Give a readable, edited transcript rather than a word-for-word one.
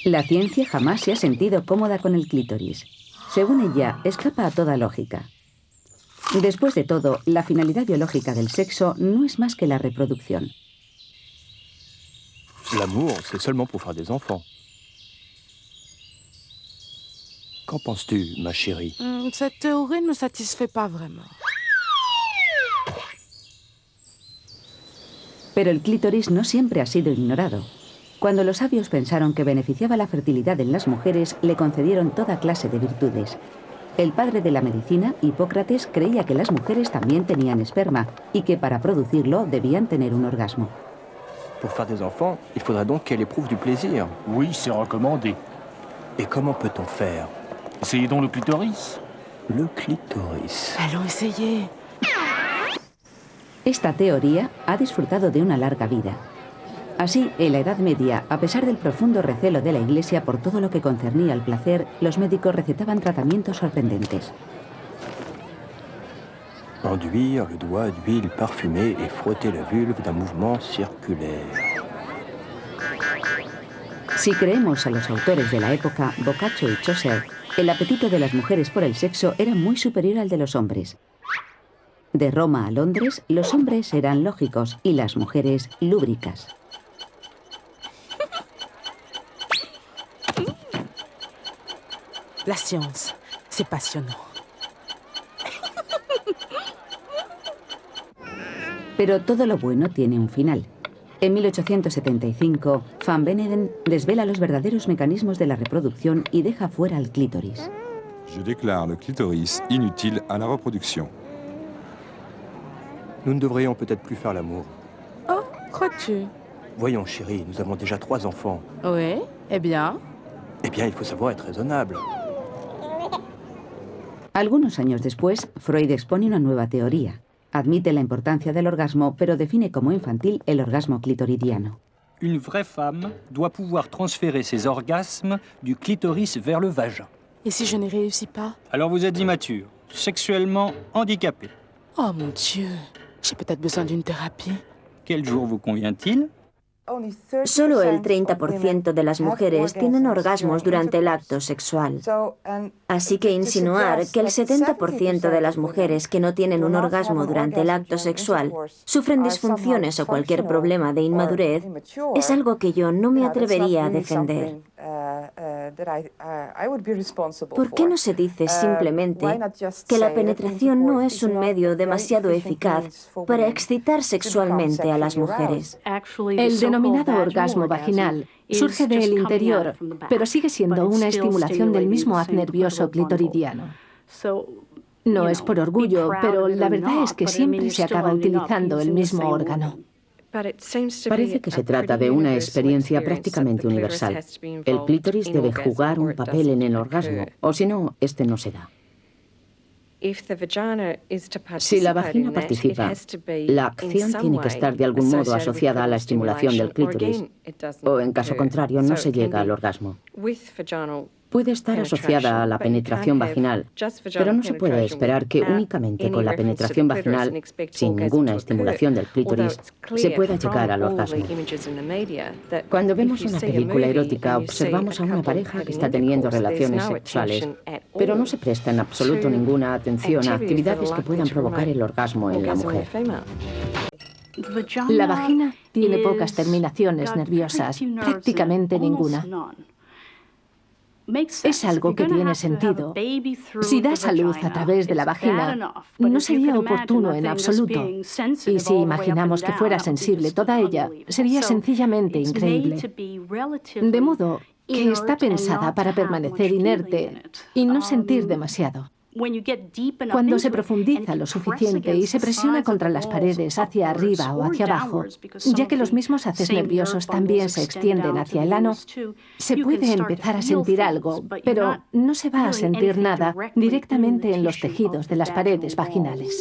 La ciencia jamás se ha sentido cómoda con el clítoris. Según ella, escapa a toda lógica. Después de todo, la finalidad biológica del sexo no es más que la reproducción. L'amour, c'est seulement pour faire des enfants. Qu'en penses-tu, ma chérie? Cette théorie ne me satisfait pas vraiment. Pero el clítoris no siempre ha sido ignorado. Cuando los sabios pensaron que beneficiaba la fertilidad en las mujeres, le concedieron toda clase de virtudes. El padre de la medicina, Hipócrates, creía que las mujeres también tenían esperma y que para producirlo debían tener un orgasmo. Pour faire des enfants, il faudrait donc qu'elle éprouve du plaisir. Oui, c'est recommandé. Et comment peut-on faire? Essayez donc le clitoris. Le clitoris. Allons essayer. Esta teoría ha disfrutado de una larga vida. Así, en la Edad Media, a pesar del profundo recelo de la Iglesia por todo lo que concernía al placer, los médicos recetaban tratamientos sorprendentes. Enduire le doigt d'huile parfumée et frotter la vulve d'un mouvement circulaire. Si creemos a los autores de la época, Boccaccio y Chaucer, el apetito de las mujeres por el sexo era muy superior al de los hombres. De Roma a Londres, los hombres eran lógicos y las mujeres lúbricas. La science, c'est passionnant. Pero todo lo bueno tiene un final. En 1875, Van Beneden desvela los verdaderos mecanismos de la reproducción y deja fuera al clítoris. Je déclare le clitoris inutile à la reproduction. Nous ne devrions peut-être plus faire l'amour. Oh, crois-tu? Voyons, chérie, nous avons déjà 3 enfants. Oui, eh bien? Eh bien, il faut savoir être raisonnable. Algunos años después, Freud expone una nueva teoría. Admite la importancia del orgasmo, pero define como infantil el orgasmo clitoridiano. Une vraie femme doit pouvoir transférer ses orgasmes du clitoris vers le vagin. Et si je n'y réussis pas? Alors vous êtes immature, sexuellement handicapé. Oh mon Dieu, j'ai peut-être besoin d'une thérapie. Quel jour vous convient-il? Solo el 30% de las mujeres tienen orgasmos durante el acto sexual. Así que insinuar que el 70% de las mujeres que no tienen un orgasmo durante el acto sexual sufren disfunciones o cualquier problema de inmadurez es algo que yo no me atrevería a defender. ¿Por qué no se dice simplemente que la penetración no es un medio demasiado eficaz para excitar sexualmente a las mujeres? El denominado orgasmo vaginal surge del interior, pero sigue siendo una estimulación del mismo haz nervioso clitoridiano. No es por orgullo, pero la verdad es que siempre se acaba utilizando el mismo órgano. Parece que se trata de una experiencia prácticamente universal. El clítoris debe jugar un papel en el orgasmo, o si no, este no se da. Si la vagina participa, la acción tiene que estar de algún modo asociada a la estimulación del clítoris, o en caso contrario no se llega al orgasmo. Puede estar asociada a la penetración vaginal, pero no se puede esperar que únicamente con la penetración vaginal, sin ninguna estimulación del clítoris, se pueda llegar al orgasmo. Cuando vemos una película erótica, observamos a una pareja que está teniendo relaciones sexuales, pero no se presta en absoluto ninguna atención a actividades que puedan provocar el orgasmo en la mujer. La vagina tiene pocas terminaciones nerviosas, prácticamente ninguna. Es algo que tiene sentido. Si das a luz a través de la vagina, no sería oportuno en absoluto. Y si imaginamos que fuera sensible toda ella, sería sencillamente increíble. De modo que está pensada para permanecer inerte y no sentir demasiado. Cuando se profundiza lo suficiente y se presiona contra las paredes hacia arriba o hacia abajo, ya que los mismos haces nerviosos también se extienden hacia el ano, se puede empezar a sentir algo, pero no se va a sentir nada directamente en los tejidos de las paredes vaginales.